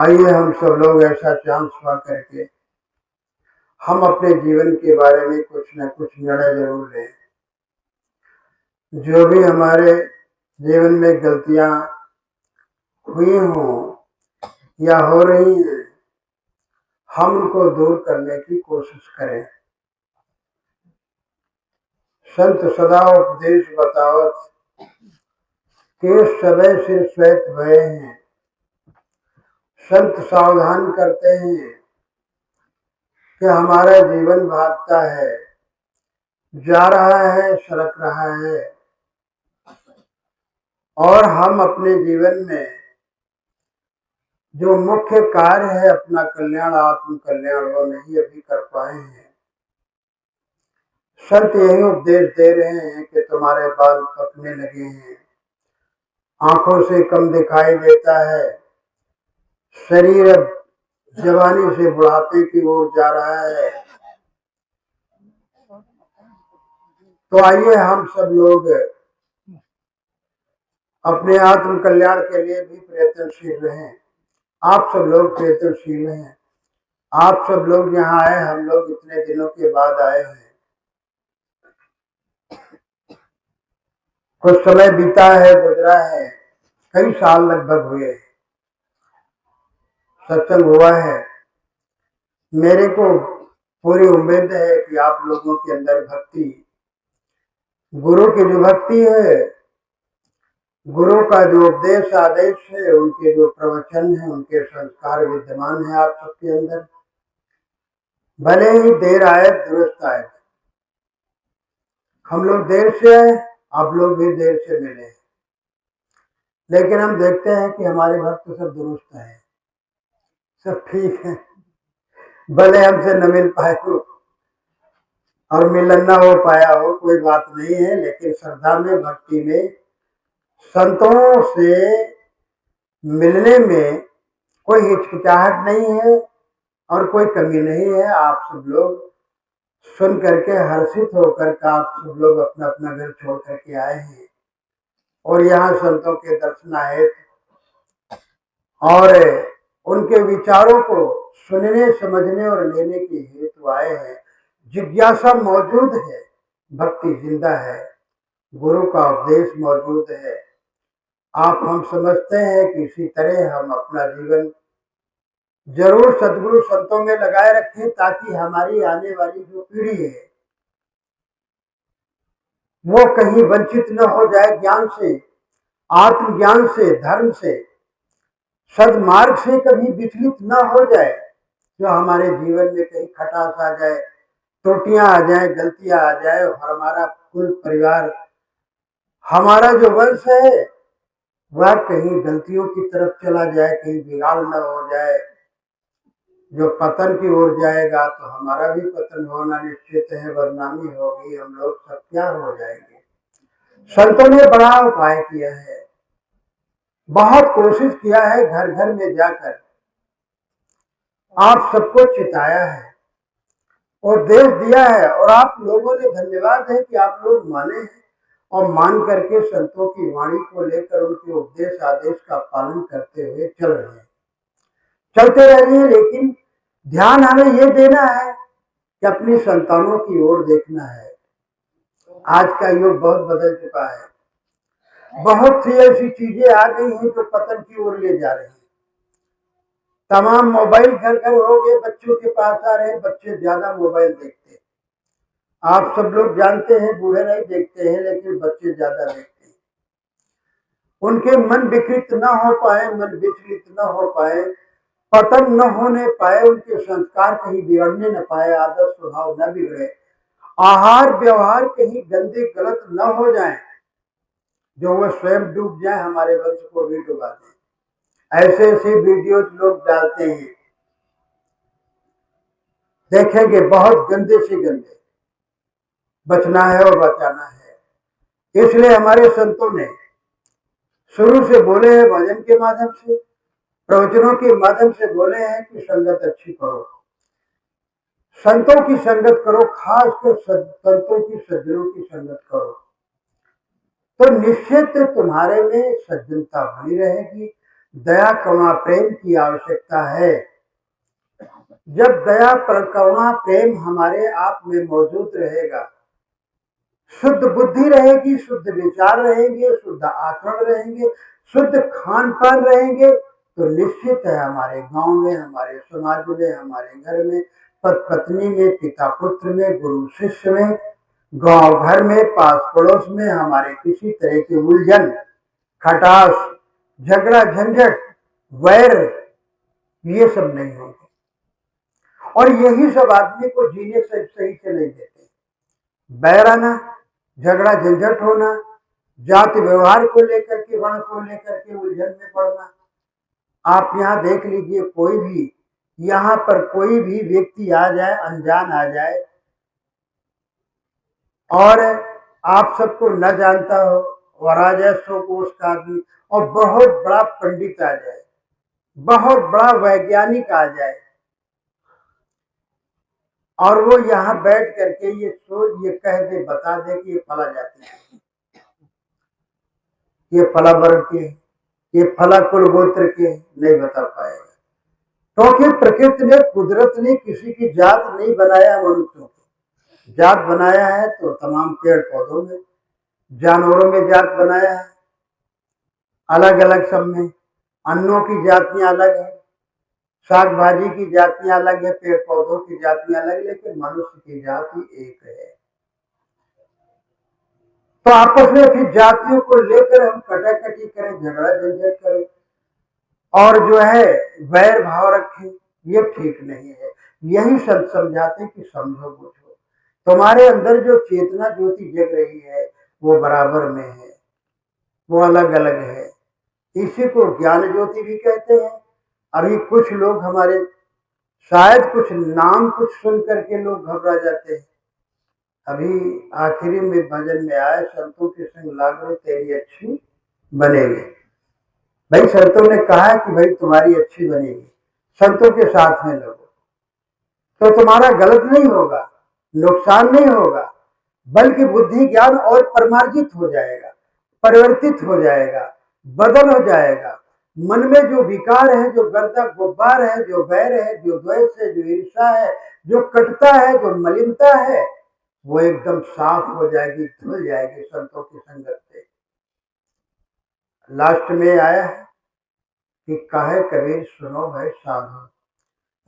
आइए हम सब लोग ऐसा चांस पा करके हम अपने जीवन के बारे में कुछ न कुछ निर्णय जरूर लें। जो भी हमारे जीवन में गलतियां हुई हों या हो रही हैं, हम उनको दूर करने की कोशिश करें। संत सदा उपदेश बतावत के समय से श्वेत भय हैं। संत सावधान करते हैं कि हमारा जीवन भागता है, जा रहा है, सरक रहा है और हम अपने जीवन में जो मुख्य कार्य है अपना कल्याण, आत्म कल्याण, वो नहीं अभी कर पाए हैं। संत यही उपदेश दे रहे हैं कि तुम्हारे बाल पकने लगे हैं, आंखों से कम दिखाई देता है, शरीर जवानी से बुढ़ापे की ओर जा रहा है। तो आइए हम सब लोग अपने आत्म कल्याण के लिए भी प्रयत्नशील रहें। आप सब लोग प्रयत्नशील हैं। आप सब लोग यहाँ आए, हम लोग इतने दिनों के बाद आए हैं। कुछ समय बीता है, गुजरा है, कई साल लगभग हुए, सत्संग हुआ है। मेरे को पूरी उम्मीद है कि आप लोगों के अंदर भक्ति, गुरु की जो भक्ति है, गुरु का जो उपदेश आदेश है, उनके जो प्रवचन है, उनके संस्कार विद्यमान है आप सबके अंदर। भले ही देर आए दुरुस्त आए। हम लोग देर से आए, आप लोग भी देर से मिले, लेकिन हम देखते हैं कि हमारे भक्त सब दुरुस्त हैं, सब ठीक है। भले हमसे न मिल पाए हो और मिलन न हो पाया हो, कोई बात नहीं है, लेकिन श्रद्धा में, भक्ति में, संतों से मिलने में कोई हिचकिचाहट नहीं है और कोई कमी नहीं है। आप सब लोग सुन करके हर्षित होकर के आप सब लोग अपना अपना घर छोड़ करके आए हैं और यहाँ संतों के दर्शन आए और उनके विचारों को सुनने, समझने और लेने के हेतु आए हैं। जिज्ञासा मौजूद है, भक्ति जिंदा है, गुरु का उपदेश मौजूद है। आप हम समझते हैं कि इसी तरह हम अपना जीवन जरूर सदगुरु संतों में लगाए रखें, ताकि हमारी आने वाली जो पीढ़ी है वो कहीं वंचित न हो जाए ज्ञान से, आत्मज्ञान से, धर्म से, सदमार्ग से कभी विचलित न हो जाए। जो हमारे जीवन में कहीं खटास आ जाए, त्रुटियां आ जाए, गलतियां आ जाए और हमारा कुल परिवार, हमारा जो वंश है वह कहीं गलतियों की तरफ चला जाए, कहीं बिगाड़ न हो जाए, जो पतन की ओर जाएगा तो हमारा भी पतन होना निश्चित है, बदनामी होगी, हम लोग सब क्या हो जाएंगे। संतों ने बड़ा उपाय किया है, बहुत कोशिश किया है, घर घर में जाकर आप सबको चिताया है और देश दिया है, और आप लोगों ने, धन्यवाद है कि आप लोग माने हैं और मान करके संतों की वाणी को लेकर उनके उपदेश आदेश का पालन करते हुए चल रहे हैं, चलते रह रहे हैं। लेकिन ध्यान हमें ये देना है कि अपनी संतानों की ओर देखना है। आज का युग बहुत बदल चुका है, बहुत सी ऐसी चीजें आ गई हैं जो पतन की ओर ले जा रही हैं। तमाम मोबाइल घर घर हो गए, बच्चों के पास आ रहे हैं, बच्चे ज्यादा मोबाइल देखते हैं। आप सब लोग जानते हैं, बूढ़े नहीं देखते हैं, लेकिन बच्चे ज्यादा देखते हैं। उनके मन विकृत न हो पाए, मन विचलित न हो पाए, पतन न होने पाए, उनके संस्कार कहीं बिगड़ने न पाए, आदर्श स्वभाव न बिगड़े, आहार व्यवहार कहीं गंदे गलत न हो जाए, जो वह स्वयं डूब जाए, हमारे वंश को भी डुबा दें। ऐसे ऐसे वीडियो लोग डालते हैं, देखेंगे बहुत गंदे से गंदे। बचना है और बचाना है। इसलिए हमारे संतों ने शुरू से बोले हैं, भजन के माध्यम से, प्रवचनों के माध्यम से बोले हैं कि संगत अच्छी करो, संतों की संगत करो, खासकर संतों की, सज्जनों की संगत करो, तो निश्चित तुम्हारे में सज्जनता बनी रहेगी, दया करुणा प्रेम की आवश्यकता है। जब दया करुणा प्रेम हमारे आप में मौजूद रहेगा, शुद्ध बुद्धि रहेगी, शुद्ध विचार रहेंगे, शुद्ध आचरण रहेंगे, शुद्ध खान पान रहेंगे, तो निश्चित है हमारे गांव में, हमारे समाज में, हमारे घर में, पति पत्नी में, पिता पुत्र में, गुरु शिष्य में, गांव घर में, पास पड़ोस में हमारे किसी तरह की उलझन, खटास, झगड़ा झंझट, वैर, ये सब नहीं होंगे। और यही सब आदमी को जीने से सही से नहीं देते। बैर आना, झगड़ा झंझट होना, जाति व्यवहार को लेकर के, वर्ण को लेकर के उलझन में पड़ना। आप यहाँ देख लीजिए, कोई भी यहाँ पर कोई भी व्यक्ति आ जाए, अनजान आ जाए, और आप सबको न जानता हो, और आ जाए 100 कोस का आदमी, और बहुत बड़ा पंडित आ जाए, बहुत बड़ा वैज्ञानिक आ जाए, और वो यहाँ बैठ करके ये कह दे, बता दे कि ये फला जाति है, ये फला वर्ग के, ये फला कुल गोत्र के, नहीं बता पाएगा। क्योंकि प्रकृति ने, कुदरत ने किसी की जात नहीं बनाया, मनुष्यों को जात बनाया है तो तमाम पेड़ पौधों में, जानवरों में जात बनाया है, अलग अलग सब में। अन्नों की जातियां अलग है, साग भाजी की जातियां अलग है, पेड़ पौधों की जातियां अलग, लेकिन मनुष्य की जाति एक है। तो आपस में फिर जातियों को लेकर हम कटाकटी करें, झगड़ा झंझट करें, और जो है वैर भाव रखें, ये ठीक नहीं है। यही सब समझाते कि समझो बुझो, तुम्हारे अंदर जो चेतना ज्योति जग रही है वो बराबर में है, वो अलग अलग है। इसी को ज्ञान ज्योति भी कहते हैं। अभी कुछ लोग हमारे, शायद कुछ नाम कुछ सुन करके लोग घबरा जाते हैं। अभी आखिरी में भजन में आए, संतों के संग लागो तेरी अच्छी बनेगी। भाई संतों ने कहा कि भाई तुम्हारी अच्छी बनेगी, संतों के साथ में लगो तो तुम्हारा गलत नहीं होगा, नुकसान नहीं होगा, बल्कि बुद्धि ज्ञान और परमार्जित हो जाएगा, परिवर्तित हो जाएगा, बदल हो जाएगा। मन में जो विकार है, जो गर्दा गुब्बार है, जो वैर है, जो द्वेष है, जो ईर्षा है, जो कटता है, जो मलिनता है, वो एकदम साफ हो जाएगी, धुल जाएगी संतों की संगत से। लास्ट में आया है कि कहे कबीर सुनो भाई साधो,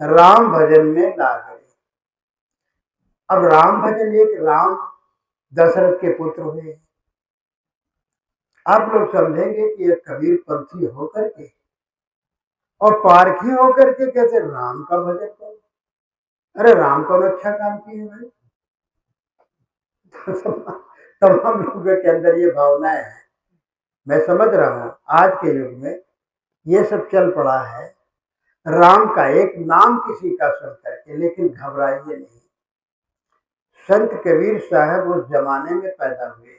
राम भजन में लागरे। अब राम भजन, एक राम दशरथ के पुत्र हुए। आप लोग समझेंगे कि एक कबीर पंथी होकर के और पारखी होकर के कैसे राम का भजन करो। अरे राम कौन अच्छा काम किए भाई। तमाम लोगों के अंदर ये भावनाएं है। मैं समझ रहा हूं आज के युग में ये सब चल पड़ा है, राम का एक नाम किसी का सुन करके, लेकिन घबराइए नहीं। संत कबीर साहब उस जमाने में पैदा हुए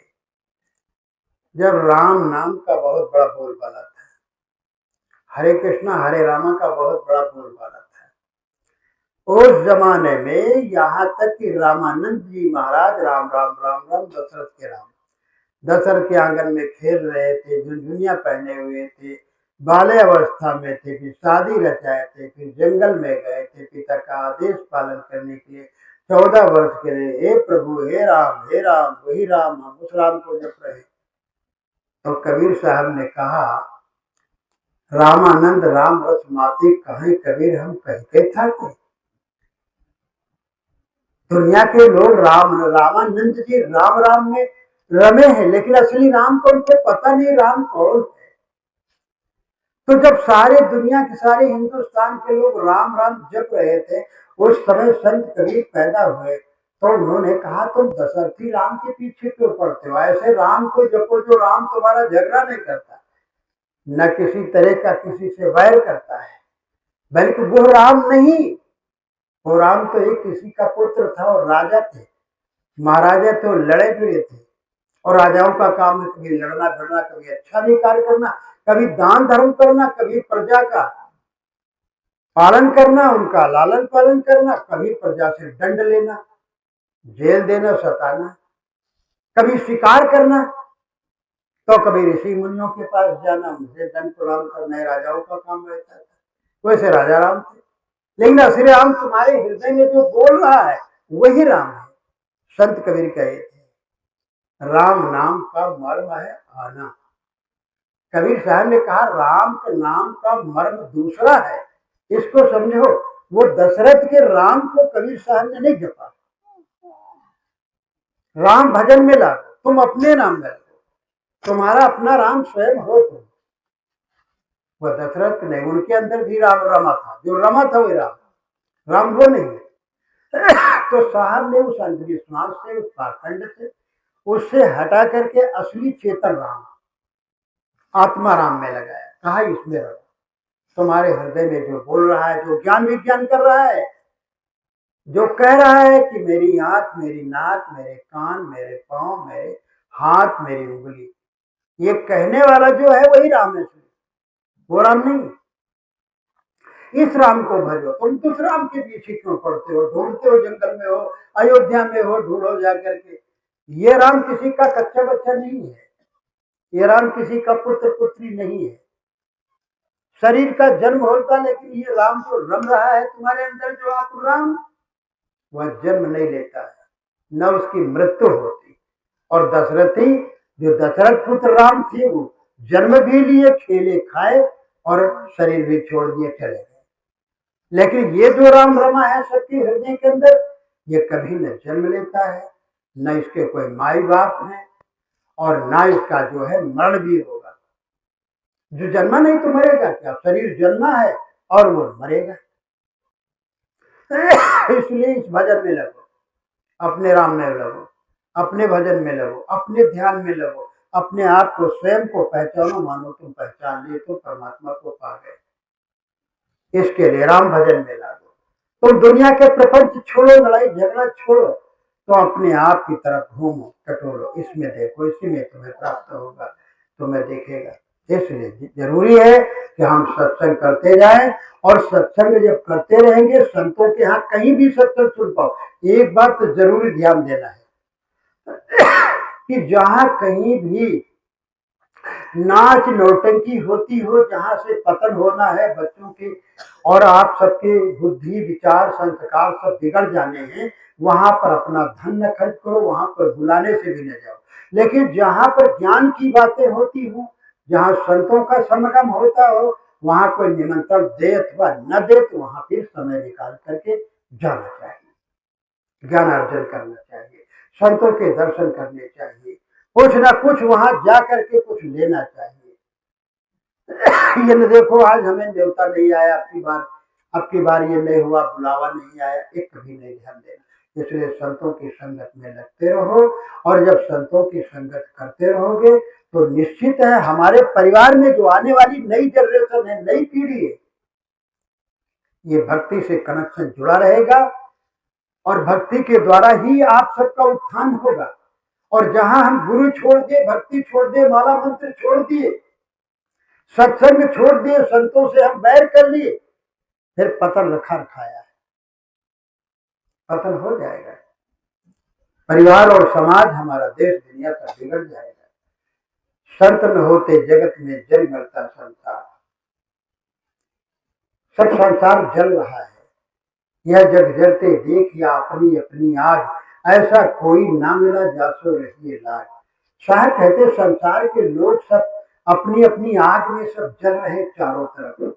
जब राम नाम का बहुत बड़ा बोलबाला था, हरे कृष्णा हरे रामा का बहुत बड़ा बोलबाला था उस जमाने में। यहाँ तक कि रामानंद जी महाराज राम राम राम राम दशरथ के राम, दशरथ के आंगन में खेल रहे थे, झुनझुनिया पहने हुए थे, बाल्य अवस्था में थे, फिर शादी रचाए थे, फिर जंगल में गए थे पिता का आदेश पालन करने के लिए 14 वर्ष के लिए। हे प्रभु हे राम वही राम, हम उस राम को जप रहे। तो कबीर साहब ने कहा, रामानंद राम रस माती कहें कबीर हम कहते था कि दुनिया के लोग रामानंद जी राम राम में रमे हैं, लेकिन असली राम को उनको पता नहीं राम कौन है। तो जब सारे दुनिया के, सारे हिंदुस्तान के लोग राम राम जप रहे थे, उस समय संत कबीर पैदा हुए, तो उन्होंने कहा तुम दशरथी राम के पीछे क्यों पड़ते हो, ऐसे राम को जपो जो राम तुम्हारा झगड़ा नहीं करता, न किसी तरह का किसी से वैर करता है, बल्कि वो राम नहीं, वो राम तो एक किसी का पुत्र था और राजा थे, महाराजा तो लड़े भिड़े थे। और राजाओं का काम है कभी लड़ना भिड़ना, कभी अच्छा भी कार्य करना, कभी दान धर्म करना, कभी प्रजा का पालन करना, उनका लालन पालन करना, कभी प्रजा से दंड लेना, जेल देना, सताना, कभी शिकार करना, तो कभी ऋषि मुनियों के पास जाना, मुझे दंड प्रणाम करना है, राजाओं का काम रहता था। वैसे राजा राम थे, लेकिन असली राम तुम्हारे हृदय में जो बोल रहा है वही राम है। संत कबीर कहे थे, राम नाम का मर्म है आना। कबीर साहब ने कहा राम के नाम का मर्म दूसरा है, इसको समझो। वो दशरथ के राम को कबीर साहब ने नहीं जपा। राम भजन में लागो, तुम अपने नाम में लगो, तुम्हारा अपना राम स्वयं हो तुम। वह दशरथ नहीं, उनके अंदर भी राम रमा था, जो रमा था वही राम, राम वो नहीं है। तो साहब ने उस अंधविश्वास से, उस पाखंड से, उससे हटा करके असली चेतन राम, आत्मा राम में लगाया। कहा इसमें रहो, तुम्हारे हृदय में जो बोल रहा है, जो ज्ञान विज्ञान कर रहा है, जो कह रहा है कि मेरी आंख, मेरी नाक, मेरे कान, मेरे पांव, मेरे हाथ, मेरी उंगली, ये कहने वाला जो है वही राम है, वो राम नहीं। इस राम को भजो। तुम तो उस राम के पीछे क्यों पड़ते हो, ढूंढते हो, जंगल में हो, अयोध्या में हो, ढूंढो जाकर के। ये राम किसी का कच्चा बच्चा नहीं है, ये राम किसी का पुत्र पुत्री नहीं है। शरीर का जन्म होता, लेकिन ये राम जो रम रहा है तुम्हारे अंदर, जो आत्म राम, वह जन्म नहीं लेता है, न उसकी मृत्यु होती। और दशरथी, जो दशरथ पुत्र राम थे, वो जन्म भी लिए, खेले खाए और शरीर भी छोड़ दिए, चले गए। लेकिन ये जो राम रमा है सबके हृदय के अंदर, ये कभी न जन्म लेता है, न इसके कोई माई बाप है, और न इसका जो है मरण भी होगा। जो जन्मा नहीं तो मरेगा क्या, शरीर जन्मा है और वो मरेगा। इसलिए इस भजन में लगो, अपने राम में लगो, अपने भजन में लगो, अपने ध्यान में लगो, अपने आप को, स्वयं को पहचानो। मानो तुम पहचान लिए तो परमात्मा को पा गए। इसके लिए राम भजन में लागो। तुम दुनिया के प्रपंच छोड़ो, लड़ाई झगड़ा छोड़ो, तो अपने आप की तरफ घूमो, टटोलो, इसमें देखो, इसी में तुम्हें प्राप्त होगा, तुम्हें देखेगा। इसलिए जरूरी है कि हम सत्संग करते जाएं, और सत्संग जब करते रहेंगे, संतों के यहाँ कहीं भी सत्संग सुन पाओ, एक बात तो जरूरी ध्यान देना है कि जहां कहीं भी नाच नौटंकी होती हो, जहां से पतन होना है बच्चों के, और आप सबके बुद्धि विचार संस्कार सब बिगड़ जाने हैं, वहां पर अपना धन न खर्च करो, वहां पर बुलाने से भी न जाओ। लेकिन जहां पर ज्ञान की बातें होती हो, जहां संतों का समागम होता हो, वहां कोई निमंत्रण दे अथवा न दे, तो वहां फिर समय निकाल करके जाना चाहिए, ज्ञान अर्जन करना चाहिए, संतों के दर्शन करने चाहिए, कुछ ना कुछ वहां जा करके कुछ लेना चाहिए। ये न देखो आज हमें न्योता नहीं आया, अब की बार ये नहीं हुआ, बुलावा नहीं आया, एक कभी नहीं ध्यान देना। इसलिए संतों की संगत में लगते रहो, और जब संतों की संगत करते रहोगे तो निश्चित है हमारे परिवार में जो आने वाली नई जनरेशन है, नई पीढ़ी है, ये भक्ति से कनेक्शन जुड़ा रहेगा, और भक्ति के द्वारा ही आप सबका उत्थान होगा। और जहां हम गुरु छोड़ दिए, भक्ति छोड़ दिए, माला मंत्र छोड़ दिए, सत्संग छोड़ दिए, संतों से हम बैर कर लिए, फिर पतन रखा रखाया है, पतन हो जाएगा। परिवार और समाज, हमारा देश दुनिया का बिगड़ जाएगा। संत न होते जगत में जल मरता संसार, सब संसार जल रहा है। यह जग जलते देख या अपनी अपनी आग, ऐसा कोई ना मिला जासो रहिए लाज। शायद कहते संसार के लोग सब अपनी अपनी आग में सब जल रहे चारों तरफ,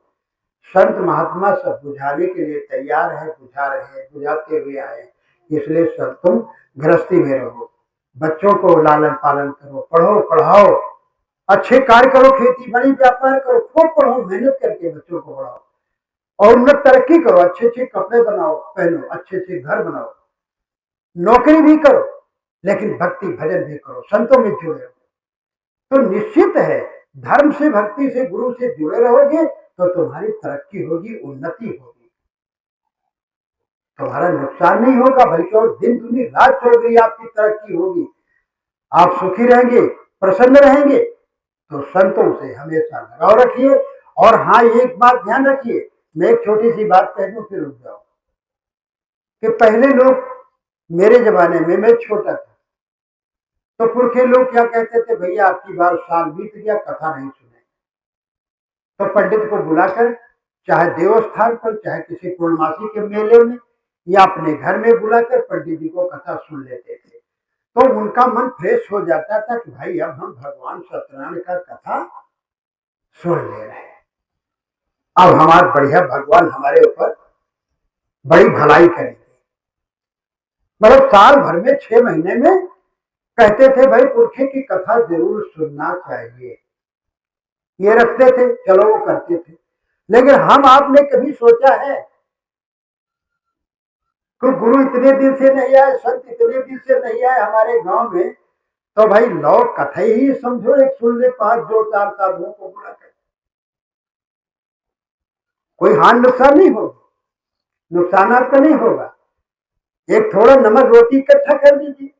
संत महात्मा सब बुझाने के लिए तैयार है, बुझा रहे हैं, बुझाते हुए आए। इसलिए सब तुम गृहस्थी में रहो, बच्चों को लालन पालन करो, पढ़ो पढ़ाओ, अच्छे कार्य करो, खेती बाड़ी व्यापार करो, खूब पढ़ो, मेहनत करके बच्चों को पढ़ाओ, और उन्नत तरक्की करो, अच्छे अच्छे कपड़े बनाओ, पहनो, अच्छे अच्छे घर बनाओ, नौकरी भी करो, लेकिन भक्ति भजन भी करो, संतों में जुड़े रहो। तो निश्चित है धर्म से, भक्ति से, गुरु से जुड़े रहोगे तो तुम्हारी तरक्की होगी, उन्नति होगी, तुम्हारा नुकसान नहीं होगा, बल्कि और दिन दुनी रात चल गई आपकी तरक्की होगी, आप सुखी रहेंगे, प्रसन्न रहेंगे। तो संतों से हमेशा लगाव रखिए। और हाँ, एक बात ध्यान रखिए, मैं एक छोटी सी बात कह दूं फिर रुक जाऊं, कि पहले लोग, मेरे जमाने में मैं छोटा था, तो पुरखे लोग क्या कहते थे, भैया आपकी बार साल बीत गया, कथा नहीं सुने। तो पंडित को बुलाकर, चाहे देवस्थान पर, चाहे किसी पूर्णमासी के मेले में, या अपने घर में बुलाकर पंडित जी को कथा सुन लेते थे। तो उनका मन फ्रेश हो जाता था कि भाई अब हम भगवान सत्यनारायण का कथा सुन ले रहे हैं, अब हमारे बढ़िया भगवान हमारे ऊपर बड़ी भलाई करेंगे। मतलब साल भर में 6 महीने में कहते थे भाई पुरखे की कथा जरूर सुनना चाहिए, ये रखते थे, चलो वो करते थे। लेकिन हम आपने कभी सोचा है कि गुरु इतने दिन से नहीं आए, संत इतने दिन से नहीं आए हमारे गांव में, तो भाई लो कथा ही समझो एक सुन ले, 5-2-4 साधुओं को बुलाकर, कोई हानि नुकसान नहीं होगा, नुकसान आपका नहीं होगा। एक थोड़ा नमक रोटी इकट्ठा कर दीजिए,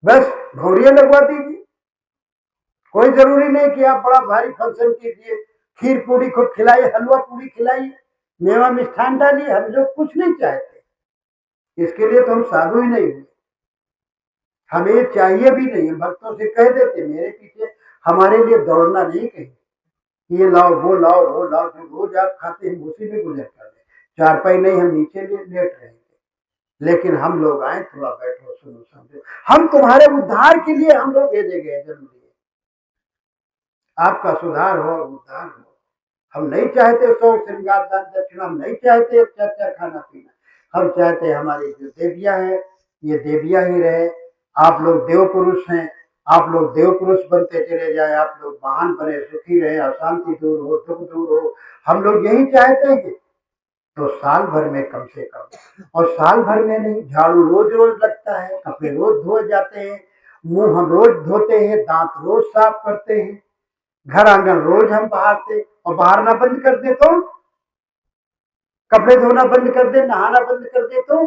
बस भौरिया लगवा दीजिए। कोई जरूरी नहीं कि आप बड़ा भारी फंक्शन कीजिए, खीर पूरी को खिलाइए, हलवा पूरी खिलाइए, मेवा मिष्ठान डालिए, हम लोग कुछ नहीं चाहते। इसके लिए तो हम साधु ही नहीं हुए, हमें चाहिए भी नहीं। भक्तों से कह देते मेरे पीछे हमारे लिए दौड़ना नहीं, कहीं ये लाओ वो लाओ वो लाओ, जो रोज आप खाते हैं उसी में गुजर कर ले, चारपाई नहीं हम नीचे लेट रहेंगे, लेकिन हम लोग आए, थोड़ा बैठो सुनो समझो, हम तुम्हारे उद्धार के लिए हम लोग भेजे गए, जरूरी है आपका सुधार हो, उद्धार हो। हम नहीं चाहते 100 श्रृंगार दान दक्षिणा, हम नहीं चाहते अच्छा खाना पीना, हम चाहते हमारी जो देवियां है ये देवियां ही रहे। आप लोग देव पुरुष हैं, आप लोग देव पुरुष बनते चले जाए, आप लोग महान बने, सुखी रहे, अशांति दूर हो, दुख दूर हो, हम लोग यही चाहते हैं। तो साल भर में कम से कम, और साल भर में नहीं, झाड़ू रोज रोज लगता है, कपड़े रोज धोए जाते हैं, मुंह हम रोज धोते हैं, दांत रोज साफ करते हैं, घर आंगन रोज हम बहारते, और बहारना बंद कर दे तो, कपड़े धोना बंद कर दे, नहाना बंद कर दे तो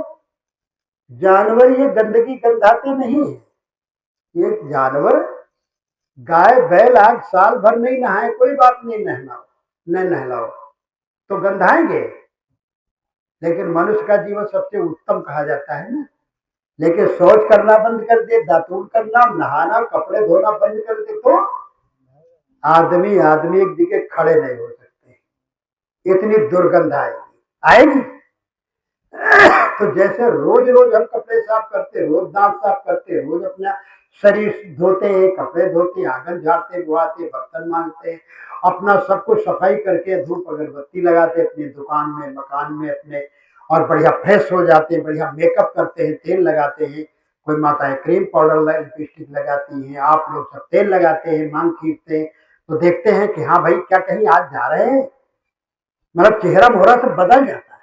जानवर ये गंदगी गंधाते नहीं है। ये जानवर गाय बैल आग साल भर नहीं नहाए, कोई बात नहीं, नहलाओ न नहलाओ तो गंधाएंगे, लेकिन मनुष्य का जीवन सबसे उत्तम कहा जाता है ना। लेकिन शौच करना बंद कर दे, दातून करना, नहाना, कपड़े धोना बंद कर दे तो आदमी एक जगह खड़े नहीं हो सकते, इतनी दुर्गंध आएगी। तो जैसे रोज रोज हम कपड़े साफ करते, रोज दांत साफ करते, रोज अपना शरीर धोते हैं, कपड़े धोते, आंगन झाड़ते, बुआते, बर्तन मांजते, अपना सब कुछ सफाई करके धूप अगरबत्ती लगाते अपनी दुकान में, मकान में अपने, और बढ़िया फ्रेश हो जाते हैं, बढ़िया मेकअप करते हैं, तेल लगाते हैं, कोई माताएं क्रीम पाउडर लिपस्टिक लगाती हैं, आप लोग सब तेल लगाते हैं, मांग खींचते हैं, तो देखते हैं कि हाँ भाई क्या कहीं आज जा रहे हैं, मतलब चेहरा मोहरा सब बदल जाता है।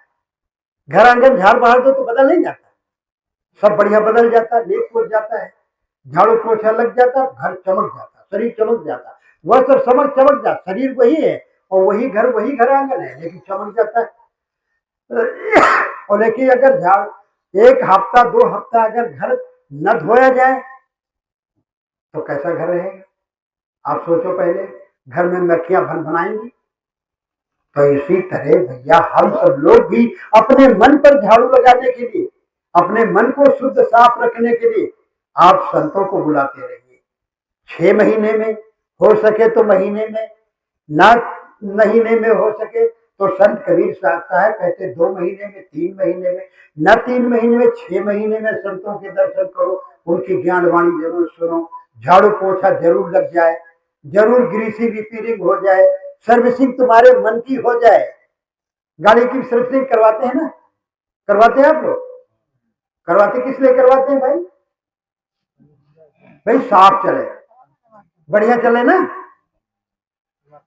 घर आंगन झाड़ बहार दो तो बदल नहीं जाता, सब बढ़िया बदल जाता, लेप पोछ जाता है, झाड़ू पोछा लग जाता, घर चमक जाता, शरीर चमक जाता, वह सब चमक जाता, शरीर वही है और वही घर आंगन है, लेकिन चमक जाता है। और लेकिन अगर झाड़ 1 हफ्ता 2 हफ्ता अगर घर न धोया जाए तो कैसा घर रहेगा, आप सोचो पहले, घर में मक्खियां भनभनाएंगी। तो इसी तरह भैया हम सब लोग भी अपने मन पर झाड़ू लगाने के लिए, अपने मन को शुद्ध साफ रखने के लिए आप संतों को बुलाते रहिए। 6 महीने में हो सके तो महीने में, ना महीने में हो सके तो संत कबीर कहता है, कहते 2 महीने में, 3 महीने में, न 3 महीने में, 6 महीने में संतों के दर्शन करो, उनकी ज्ञानवाणी जरूर सुनो, झाड़ू पोछा जरूर लग जाए, जरूर ग्रीसी रिपेयरिंग हो जाए, सर्विसिंग तुम्हारे मन की हो जाए। गाड़ी की सर्विसिंग करवाते हैं ना, करवाते हैं आप लोग, करवाते किस लिए करवाते हैं भाई? भाई साफ चले, बढ़िया चले ना,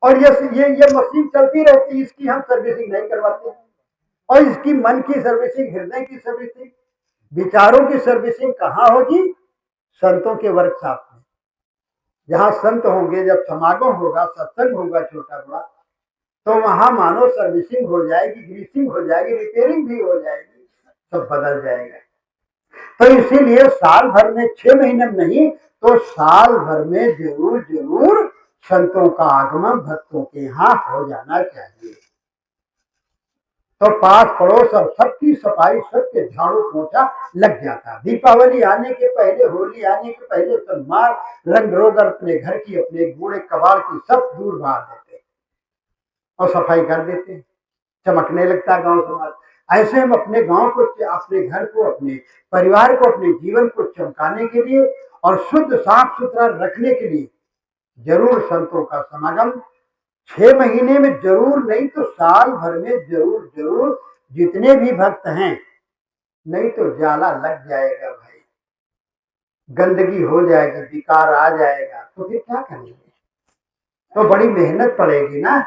और ये मशीन चलती रहती है, इसकी हम सर्विसिंग नहीं करवाते, और इसकी मन की सर्विसिंग, हृदय की सर्विसिंग, विचारों की सर्विसिंग कहाँ होगी? संतों के वर्कशॉप में, जहां संत होंगे, जब समागम होगा, सत्संग होगा छोटा बड़ा, तो वहां मानो सर्विसिंग हो जाएगी, ग्रीसिंग हो जाएगी, रिपेयरिंग भी हो जाएगी, सब बदल जाएगा। तो इसीलिए साल भर में 6 महीने में नहीं तो साल भर में जरूर जरूर संतों का आगमन भक्तों के यहाँ हो जाना चाहिए। तो पास पड़ोस और सबकी सफाई, सबके झाड़ू पोछा लग जाता। दीपावली आने के पहले, होली आने के पहले सब मार रंग रोगन अपने घर की, अपने कूड़े कबाड़ की सब दूर बहा देते और सफाई कर देते, चमकने लगता गांव समाज। ऐसे हम अपने गांव को, अपने घर को, अपने परिवार को, अपने जीवन को चमकाने के लिए और शुद्ध साफ सुथरा रखने के लिए जरूर संतों का समागम 6 महीने में जरूर, नहीं तो साल भर में जरूर जरूर, जितने भी भक्त हैं। नहीं तो जाला लग जाएगा भाई, गंदगी हो जाएगी, विकार आ जाएगा, तो फिर क्या करेंगे? तो बड़ी मेहनत पड़ेगी ना।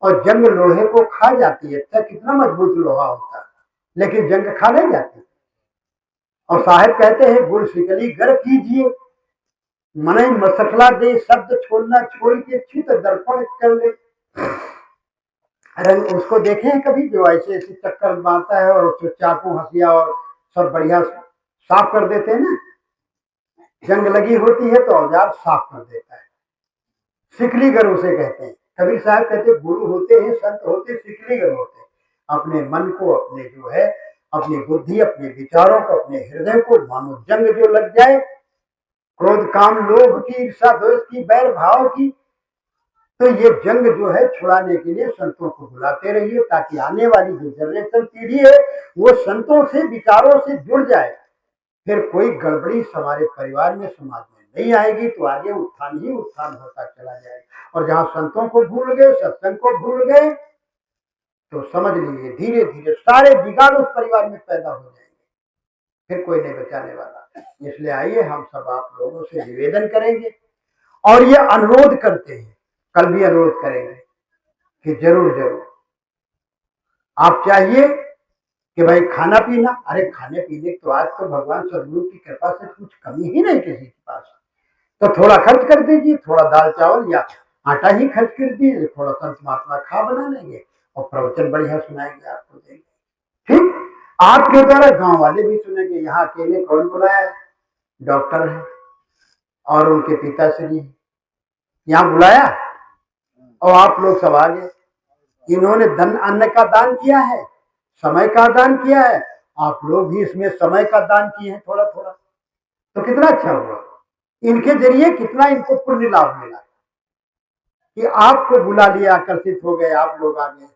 और जंग लोहे को खा जाती है, अच्छा कितना मजबूत लोहा होता है, लेकिन जंग खा नहीं जाती। और साहेब कहते हैं गुड़ शिकली गर कीजिए, मने मसखला दे शब्द छोड़ना, छोड़ के चित दर्पण कर ले। अरे उसको देखे हैं कभी, जो ऐसे ऐसे चक्कर मारता है और उसको चाकू हंसिया और सब बढ़िया साफ कर देते हैं ना। जंग लगी होती है तो औजार साफ कर देता है, सिकलीगर उसे कहते हैं। कबीर साहब कहते गुरु होते हैं, संत होते, सिकलीगर होते हैं। अपने मन को, अपने जो है, अपनी बुद्धि, अपने विचारों को, अपने हृदय को, मानो जंग जो लग जाए, क्रोध काम लोभ की, ईर्षा द्वेष की, बैर भाव की, तो ये जंग जो है छुड़ाने के लिए संतों को बुलाते रहिए, ताकि आने वाली जो जनरेशन पीढ़ी है वो संतों से, विचारों से जुड़ जाए। फिर कोई गड़बड़ी हमारे परिवार में, समाज में नहीं आएगी, तो आगे उत्थान ही उत्थान होता चला जाएगा। और जहां संतों को भूल गए, सत्संग को भूल गए, तो समझ लीजिए धीरे धीरे सारे बिगाड़ उस परिवार में पैदा हो जाएंगे, फिर कोई नहीं बचाने वाला। इसलिए आइए हम सब आप लोगों से निवेदन करेंगे और ये अनुरोध करते हैं, कल भी अनुरोध करेंगे कि जरूर जरूर आप चाहिए कि भाई खाना पीना, अरे खाने पीने तो आज तो भगवान सदगुरु की कृपा से कुछ कमी ही नहीं किसी के पास, तो थोड़ा खर्च कर दीजिए, थोड़ा दाल चावल या आटा ही खर्च कर दीजिए, थोड़ा संत महात्मा खा बना लेंगे और प्रवचन बढ़िया सुनाएंगे, आपको देंगे। ठीक, आपके द्वारा गांव वाले भी सुनेंगे। यहाँ अकेले कौन बुलाया है? डॉक्टर है और उनके पिताश्री यहाँ बुलाया और आप लोग सब आ गए। इन्होंने धन अन्न का दान किया है, समय का दान किया है, आप लोग भी इसमें समय का दान किए हैं थोड़ा थोड़ा, तो कितना अच्छा हुआ। इनके जरिए कितना इनको पुण्य लाभ मिला कि आपको बुला लिया, आकर्षित हो गए, आप लोग आ गए।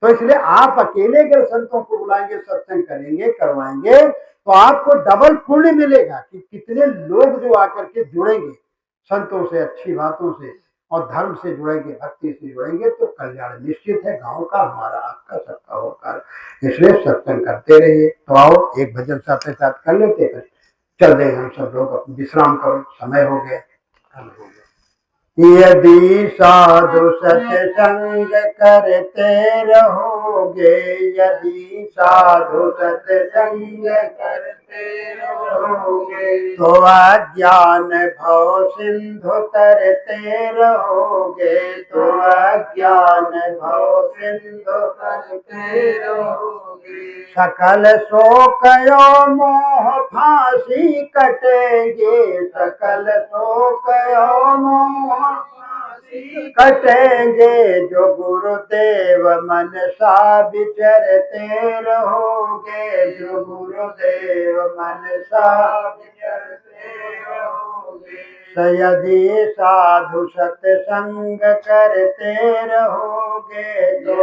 तो इसलिए आप अकेले अगर संतों को बुलाएंगे, सत्संग करेंगे, करवाएंगे, तो आपको डबल पुण्य मिलेगा कि कितने लोग जो आकर के जुड़ेंगे संतों से, अच्छी बातों से और धर्म से जुड़ेंगे, भक्ति से जुड़ेंगे, तो कल्याण निश्चित है गांव का, हमारा, आपका, सबका होकर। इसलिए सत्संग करते रहिए। तो आओ एक भजन साथ साथ कर लेते, फिर चल देंगे हम सब लोग, विश्राम करो, समय हो गया। यदि साधु सत्संग करते रहोगे, यदि साधु सत्संग करते रहोगे, तो अज्ञान भव सिंधु तरते रहोगे, तो अज्ञान भव सिंधु तरते रहोगे। सकल शोक यो मोह फांसी कटेंगे, सकल शोक यो मोह कटेंगे, जो गुरुदेव मन सा विचरते रहोगे, जो गुरुदेव मन सा विचरते रहोगे। यदि साधु सत्संग करते रहोगे, तो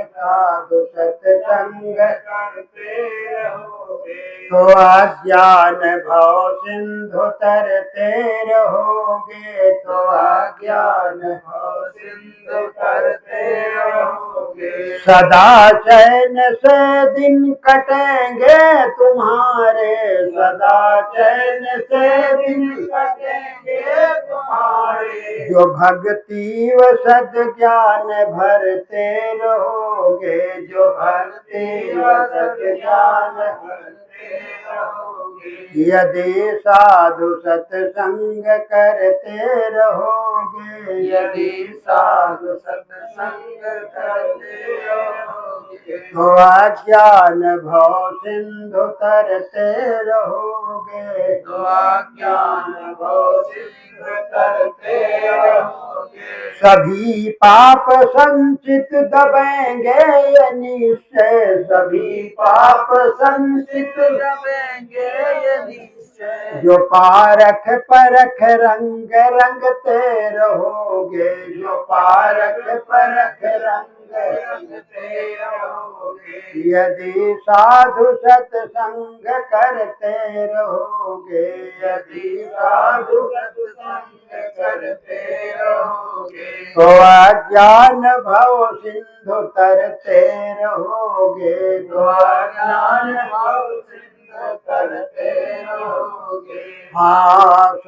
साधु सत्संग करते रहोगे, तो अज्ञान भव सिंधु तरते रहोगे, तो अज्ञान भव सिंधु तरते रहोगे। सदा चैन से दिन कटेंगे तुम्हारे, सदा चैन से दिन कटेंगे तुम्हारे, जो भक्ति व सद्ज्ञान भरते रहोगे, जो भक्ति व सद्ज्ञान भरते रहोगे। यदि साधु सत्संग करते रहोगे, यदि साधु सत्संग करते रहोगे, तो अज्ञान भव सिंधु तरते रहोगे, तो अज्ञान भव सिंधु तरते रहोगे। सभी पाप संचित दबेंगे ये निश्चय, सभी पाप संचित दबेंगे ये निश्चय। जो पारख परख रंग रंगते रहोगे, जो पारख परख रंग रंगते रहोगे। यदि साधु सत्संग करते रहोगे, यदि साधु सत्संग करते रहोगे। तो अज्ञान भव सिंधु तरते रहोगे, तो अज्ञान भव सिंधु तरते रहोगे। हाँ,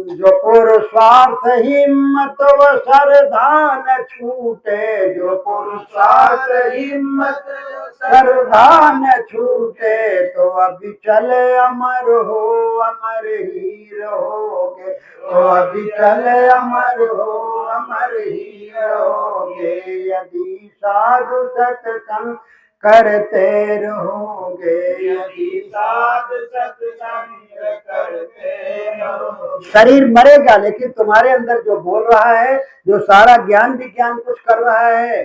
जो पुरुषार्थ हिम्मत व श्रद्धा न छूटे, जो पुरुषार्थ हिम्मत श्रद्धा न छूटे, तो अभी चले अमर हो, अमर ही रहोगे, तो अभी चले अमर हो, अमर ही रहोगे। यदि साधु सत्संग करते रहोगे, यदि साधु सत्संग करते रहोगे। शरीर मरेगा लेकिन तुम्हारे अंदर जो बोल रहा है, जो सारा ज्ञान विज्ञान कुछ कर रहा है,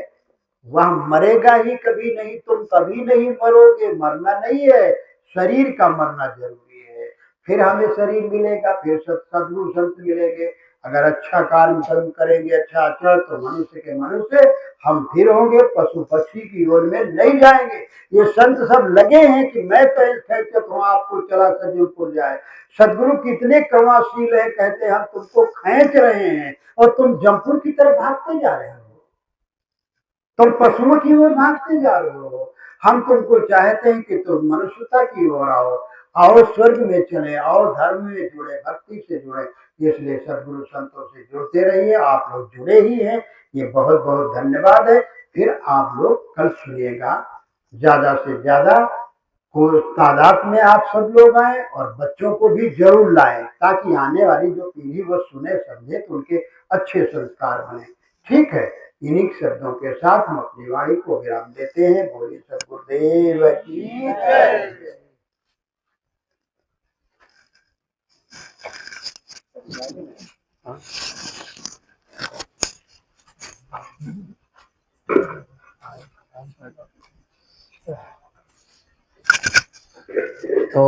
वह मरेगा ही कभी नहीं। तुम कभी नहीं मरोगे, मरना नहीं है, शरीर का मरना जरूरी है। फिर हमें शरीर मिलेगा, फिर सदगुरु संत मिलेंगे। अगर अच्छा कर्म करेंगे, अच्छा आचरण, तो मनुष्य के मनुष्य हम फिर होंगे, पशु पक्षी की ओर में नहीं जाएंगे। ये संत सब लगे हैं कि मैं तो खैरियत हूँ, आपको चला सजीवपुर जाए। सदगुरु कितने करुणाशील है, कहते हम तुमको खींच रहे हैं और तुम जमपुर की तरफ भागते जा रहे हो, तुम पशुओं की ओर भागते जा रहे हो। हम तुमको चाहते हैं कि तुम मनुष्यता की ओर आओ, आओ स्वर्ग में चले, आओ धर्म में जुड़े, भक्ति से जुड़े। इसलिए सदगुरु संतों से जुड़ते रहिए। आप लोग जुड़े ही हैं, ये बहुत बहुत धन्यवाद है। फिर आप लोग कल सुनिएगा, ज्यादा से ज्यादा को तादाद में आप सब लोग आए और बच्चों को भी जरूर लाएं, ताकि आने वाली जो पीढ़ी वो सुने समझे तो उनके अच्छे संस्कार बने। ठीक है, इन्हीं शब्दों के साथ हम अपनी वाणी को विराम देते हैं। बोलिए सद्गुरुदेव की जय। तो